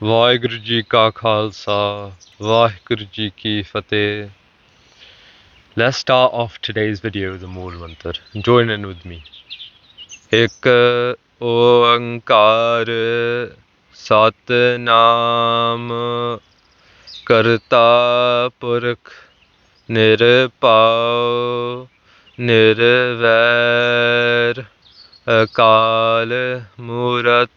Waheguru ji ka Khalsa, Waheguru ji ki Fateh. Let's start off today's video with the Mool Mantar. Join in with me. Ek oankar Satnam Karta Purakh Nirpao Nirvair Akal Murat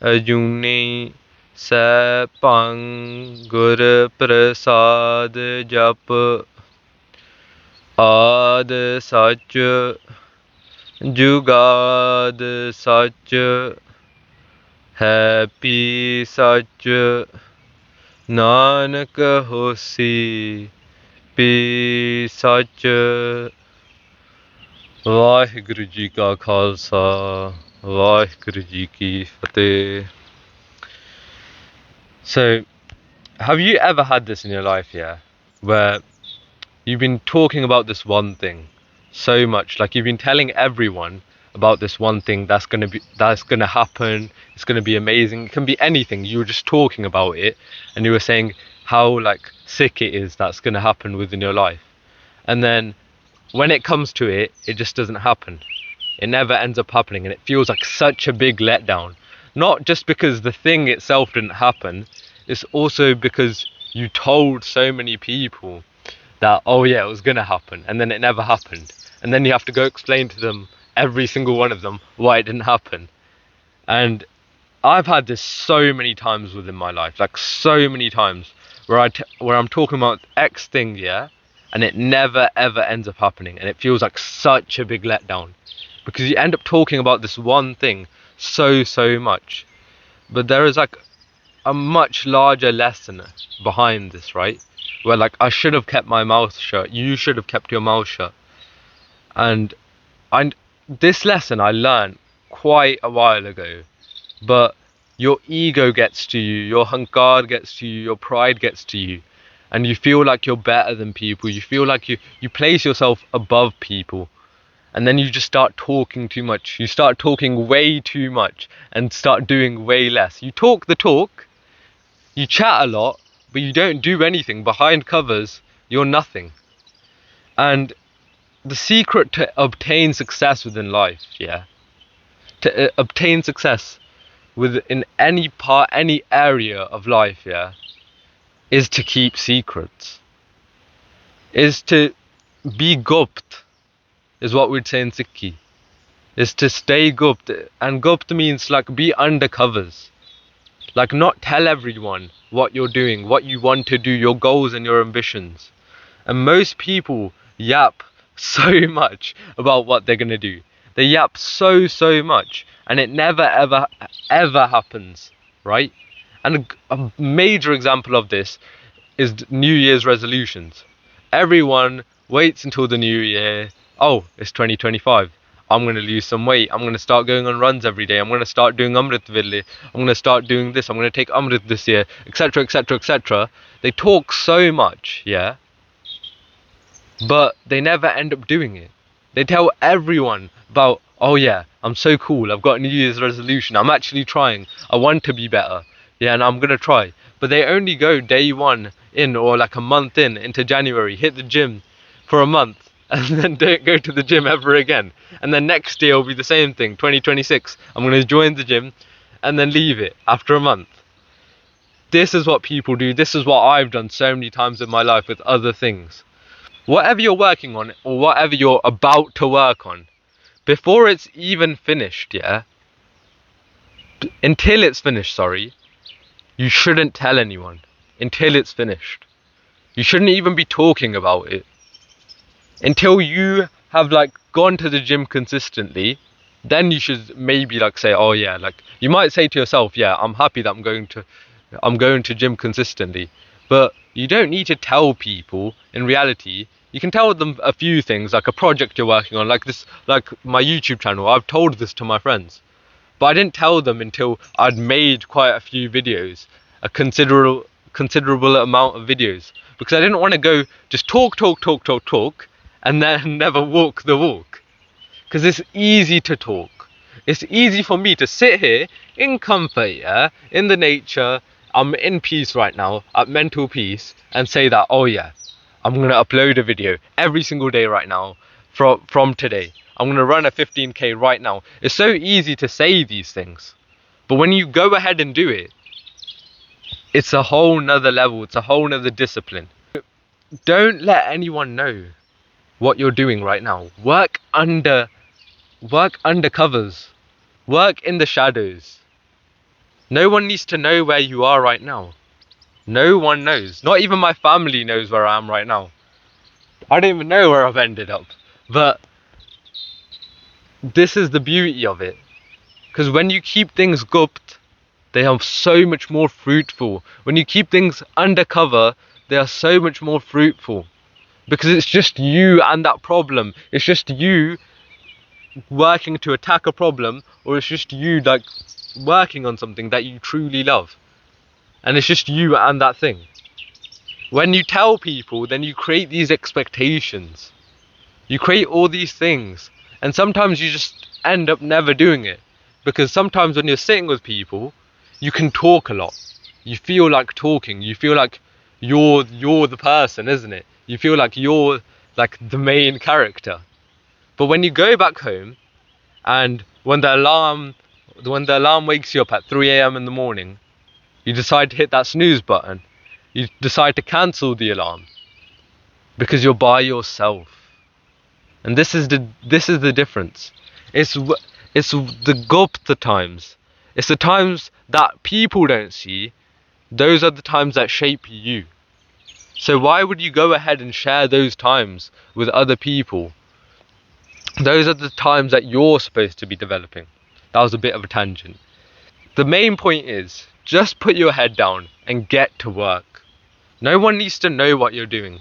Ajuni Sepang Gur Prasad Jap Ad Sach Jugad Sach Happy Sach Nanak Hosi Pi Sach. Waheguru ji ka Khalsa, Waheguru ji ki Fateh. So, have you ever had this in your life, yeah, where you've been talking about this one thing so much, like you've been telling everyone about this one thing that's gonna happen, it's gonna be amazing, it can be anything, you were just talking about it and you were saying how like sick it is that's gonna happen within your life, and then when it comes to it, it just doesn't happen. It never ends up happening, and it feels like such a big letdown. Not just because the thing itself didn't happen, it's also because you told so many people that, oh yeah, it was gonna happen, and then it never happened. And then you have to go explain to them, every single one of them, why it didn't happen. And I've had this so many times within my life, like so many times, where I'm talking about X thing, yeah, and it never ever ends up happening, and it feels like such a big letdown, because you end up talking about this one thing so much, but there is like a much larger lesson behind this, right? Where like I should have kept my mouth shut, you should have kept your mouth shut. And this lesson I learned quite a while ago, but your ego gets to you, your hankar gets to you, your pride gets to you, and you feel like you're better than people, you feel like you place yourself above people, and then you just start talking too much, you start talking way too much and start doing way less. You talk the talk, you chat a lot, but you don't do anything. Behind covers, you're nothing. And the secret to obtain success within life, yeah, to obtain success within any part, any area of life, yeah, is to keep secrets, is to be gupt, is what we'd say in Sikhi, is to stay gupt. And gupt means like be under covers, like not tell everyone what you're doing, what you want to do, your goals and your ambitions. And most people yap so much about what they're gonna do. They yap so much, and it never ever happens, right? And a major example of this is New Year's resolutions. Everyone waits until the new year. Oh, it's 2025. I'm going to lose some weight. I'm going to start going on runs every day. I'm going to start doing Amrit Vidli. I'm going to start doing this. I'm going to take Amrit this year, etc., etc., etc. They talk so much, yeah, but they never end up doing it. They tell everyone about, oh yeah, I'm so cool, I've got a New Year's resolution, I'm actually trying, I want to be better, yeah, and I'm gonna try. But they only go day one in, or like a month into January, hit the gym for a month, and then don't go to the gym ever again. And then next year will be the same thing, 2026, I'm gonna join the gym and then leave it after a month. This is what people do, this is what I've done so many times in my life with other things. Whatever you're working on, or whatever you're about to work on, before it's even finished, yeah, until it's finished, sorry, you shouldn't tell anyone until it's finished. You shouldn't even be talking about it until you have like gone to the gym consistently. Then you should maybe like say, oh yeah, like you might say to yourself, yeah, I'm happy that I'm going to gym consistently. But you don't need to tell people. In reality, you can tell them a few things, like a project you're working on, like this, like my YouTube channel. I've told this to my friends, but I didn't tell them until I'd made quite a few videos, a considerable amount of videos, because I didn't want to go just talk, and then never walk the walk. Because it's easy to talk, It's easy for me to sit here in comfort, yeah, in the nature. I'm in peace right now, at mental peace, and say that, oh yeah, I'm gonna upload a video every single day right now from today. I'm gonna run a 15k right now. It's so easy to say these things, but when you go ahead and do it, it's a whole nother level. It's a whole nother discipline. Don't let anyone know what you're doing right now. Work under covers. Work in the shadows. No one needs to know where you are right now. No one knows. Not even my family knows where I am right now. I don't even know where I've ended up. But this is the beauty of it. Because when you keep things gupt, they are so much more fruitful. When you keep things undercover, they are so much more fruitful. Because it's just you and that problem. It's just you working to attack a problem, or it's just you like working on something that you truly love. And it's just you and that thing. When you tell people, then you create these expectations. You create all these things. And sometimes you just end up never doing it. Because sometimes when you're sitting with people, you can talk a lot. You feel like talking. You feel like you're the person, isn't it? You feel like you're like the main character. But when you go back home, and when the alarm wakes you up at 3 a.m. in the morning, you decide to hit that snooze button. You decide to cancel the alarm because you're by yourself. And this is the difference. It's the gupta times. It's the times that people don't see. Those are the times that shape you. So why would you go ahead and share those times with other people? Those are the times that you're supposed to be developing. That was a bit of a tangent. The main point is, just put your head down and get to work. No one needs to know what you're doing.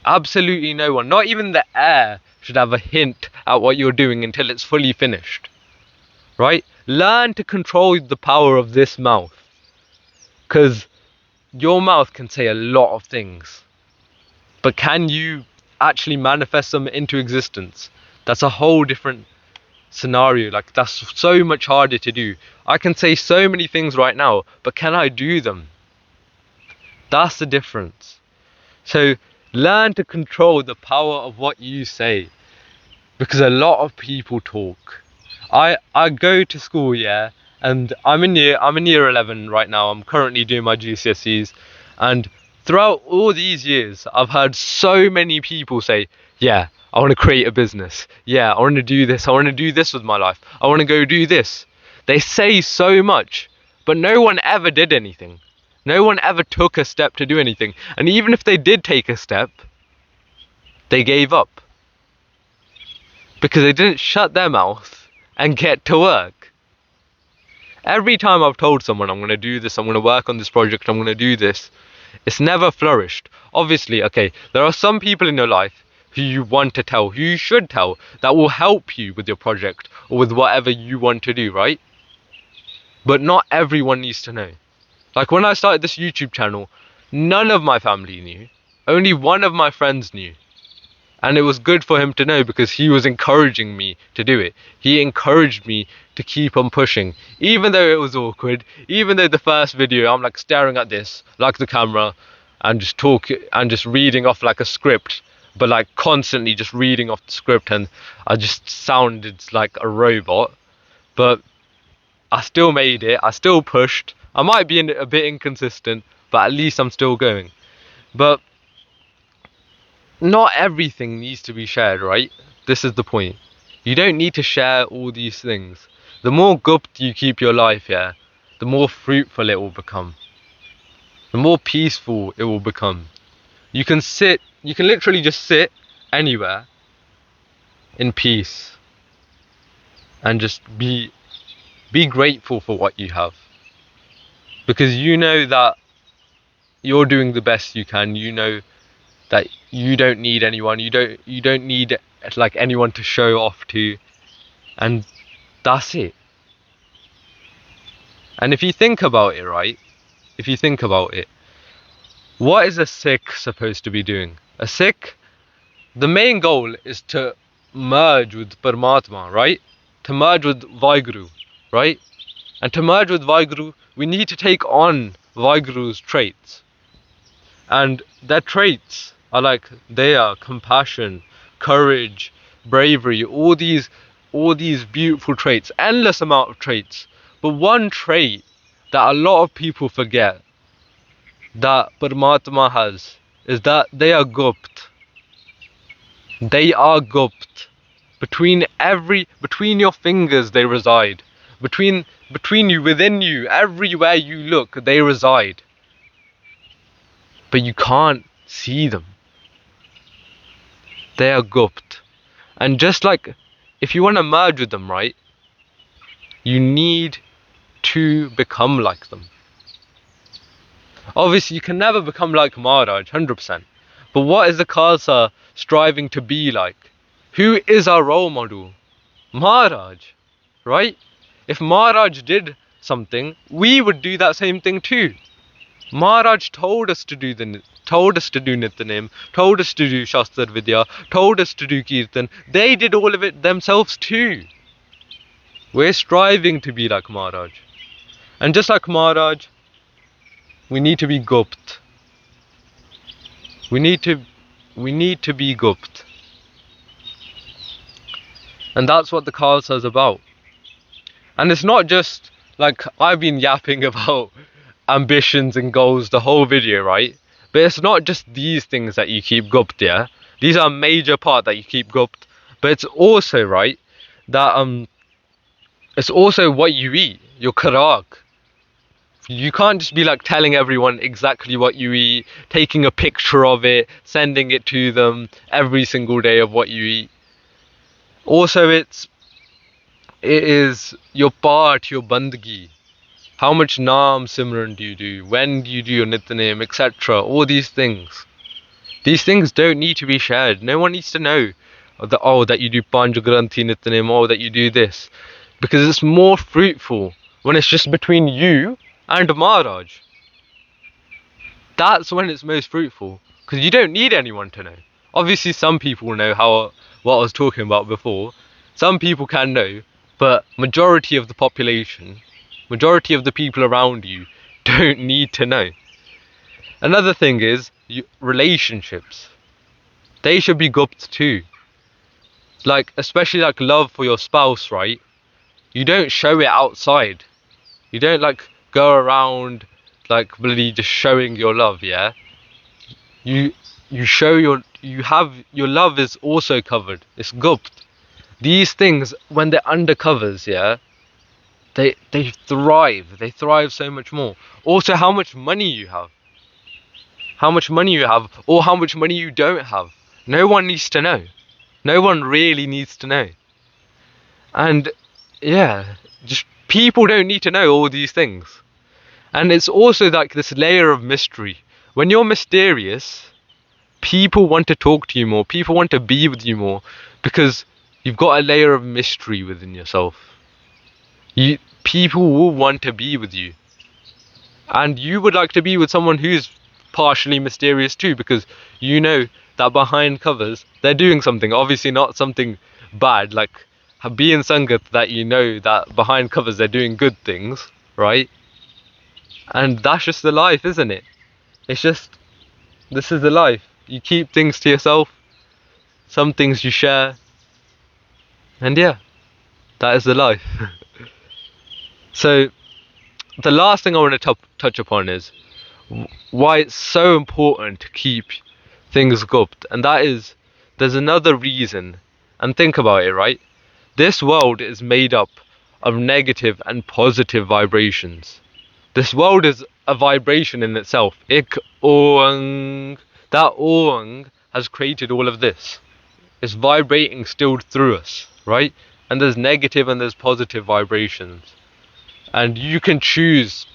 Absolutely no one. Not even the air should have a hint at what you're doing until it's fully finished. Right? Learn to control the power of this mouth. Because your mouth can say a lot of things. But can you actually manifest them into existence? That's a whole different scenario. Like, that's so much harder to do. I can say so many things right now, but can I do them? That's the difference. So learn to control the power of what you say, because a lot of people talk. I go to school, yeah, and I'm in year 11 right now. I'm currently doing my GCSEs, and throughout all these years, I've heard so many people say, yeah, I want to create a business. Yeah, I want to do this. I want to do this with my life. I want to go do this. They say so much, but no one ever did anything. No one ever took a step to do anything. And even if they did take a step, they gave up. Because they didn't shut their mouth and get to work. Every time I've told someone I'm going to do this, I'm going to work on this project, I'm going to do this, it's never flourished. Obviously, okay, there are some people in your life who you want to tell, who you should tell, that will help you with your project or with whatever you want to do, right? But not everyone needs to know. Like when I started this YouTube channel, none of my family knew. Only one of my friends knew. And it was good for him to know because he was encouraging me to do it. He encouraged me to keep on pushing. Even though it was awkward, even though the first video I'm like staring at this, like the camera, and just talking and just reading off like a script, but like constantly just reading off the script, and I just sounded like a robot. But I still made it, I still pushed. I might be a bit inconsistent, but at least I'm still going. But not everything needs to be shared, right? This is the point. You don't need to share all these things. The more gupt you keep your life, yeah, the more fruitful it will become. The more peaceful it will become. You can literally just sit anywhere in peace and just be grateful for what you have. Because you know that you're doing the best you can. You know that you don't need anyone. You don't need like anyone to show off to, and that's it. And if you think about it, right? If you think about it, what is a Sikh supposed to be doing? A Sikh, the main goal is to merge with Paramatma, right? to merge with Waheguru, right? And to merge with Waheguru, we need to take on Waheguru's traits. And their traits are like, they are compassion, courage, bravery, all these beautiful traits, endless amount of traits. But one trait that a lot of people forget that Paramatma has is that they are gupt. They are gupt. Between your fingers they reside. Between you, within you, everywhere you look, they reside. But you can't see them. They are gupt. And just like, if you want to merge with them, right, you need to become like them. Obviously, you can never become like Maharaj, 100%. But what is the Khalsa striving to be like? Who is our role model? Maharaj, right? If Maharaj did something, we would do that same thing too. Maharaj told us to do Nityanem, told us to do Shastra Vidya, told us to do Kirtan. They did all of it themselves too. We're striving to be like Maharaj. And just like Maharaj, we need to be gupt. We need to be gupt. And that's what the Khalsa is about. And it's not just like I've been yapping about ambitions and goals the whole video, right? But it's not just these things that you keep gupt, yeah? These are a major part that you keep gupt. But it's also, right, that it's also what you eat, your karak. You can't just be like telling everyone exactly what you eat, taking a picture of it, sending it to them every single day of what you eat. Also, it is your part, your bandagi. How much naam simran do you do? When do you do your nityanem, etc.? All these things. These things don't need to be shared. No one needs to know that you do Panch Granthi nityanem, or that you do this. Because it's more fruitful when it's just between you and Maharaj. That's when it's most fruitful. Because you don't need anyone to know. Obviously, some people know what I was talking about before. Some people can know, but majority of the population, majority of the people around you don't need to know. Another thing is relationships. They should be gupt too. Like, especially like love for your spouse, right? You don't show it outside. You don't like go around like bloody just showing your love, yeah? You show your love is also covered. It's gupt. These things, when they're under covers, yeah, they thrive. They thrive so much more. Also, how much money you have. How much money you have, or how much money you don't have. No one needs to know. No one really needs to know. And yeah, just people don't need to know all these things. And it's also like this layer of mystery. When you're mysterious, people want to talk to you more. People want to be with you more because you've got a layer of mystery within yourself. People will want to be with you. And you would like to be with someone who's partially mysterious too, because you know that behind covers they're doing something, obviously not something bad, like be in Sangat that you know that behind covers they're doing good things, right? And that's just the life, isn't it? It's just, this is the life. You keep things to yourself, some things you share, and yeah, that is the life. So the last thing I want to touch upon is why it's so important to keep things gupt, and that is, there's another reason. And think about it, right? This world is made up of negative and positive vibrations. This world is a vibration in itself. Ik Oang. That Oang has created all of this. It's vibrating still through us, right? And there's negative and there's positive vibrations. And you can choose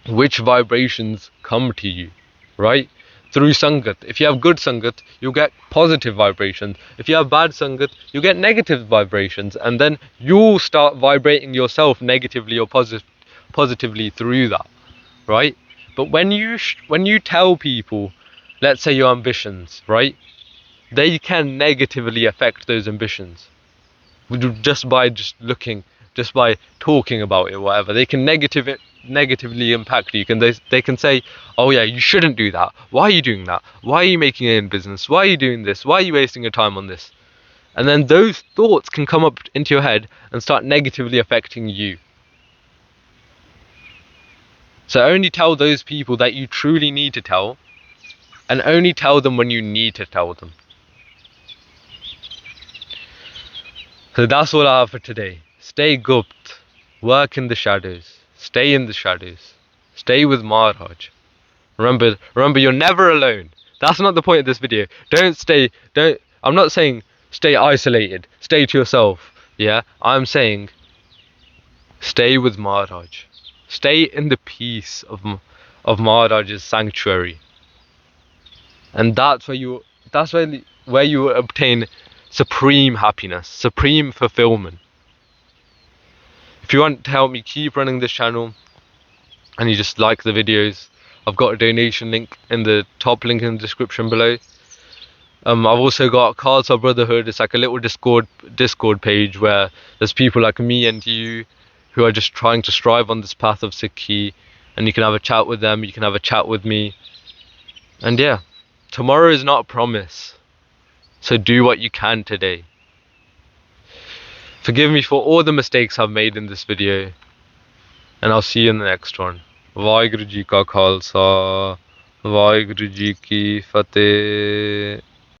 which vibrations come to you, right? Through Sangat. If you have good Sangat, you'll get positive vibrations. If you have bad Sangat, you'll get negative vibrations. And then you'll start vibrating yourself negatively or positively through that, right? But when you tell people, let's say your ambitions, right? They can negatively affect those ambitions. just by just by talking about it, whatever. They can negatively impact you. They can say, oh yeah, you shouldn't do that. Why are you doing that? Why are you making it in business? Why are you doing this? Why are you wasting your time on this? And then those thoughts can come up into your head and start negatively affecting you. So only tell those people that you truly need to tell, and only tell them when you need to tell them. So that's all I have for today. Stay gupt, work in the shadows, stay in the shadows, stay with Maharaj. Remember, you're never alone. That's not the point of this video. I'm not saying stay isolated, stay to yourself. Yeah, I'm saying stay with Maharaj. Stay in the peace of Maharaj's sanctuary. And that's where you obtain supreme happiness, supreme fulfillment. If you want to help me keep running this channel and you just like the videos, I've got a donation link in the top link in the description below. I've also got Khalsa Brotherhood. It's like a little Discord page where there's people like me and you who are just trying to strive on this path of Sikhi, and you can have a chat with them, you can have a chat with me. And yeah, tomorrow is not a promise, so do what you can today. Forgive me for all the mistakes I've made in this video, and I'll see you in the next one. Waheguru Ji Ka Khalsa, Waheguru Ji Ki Fateh.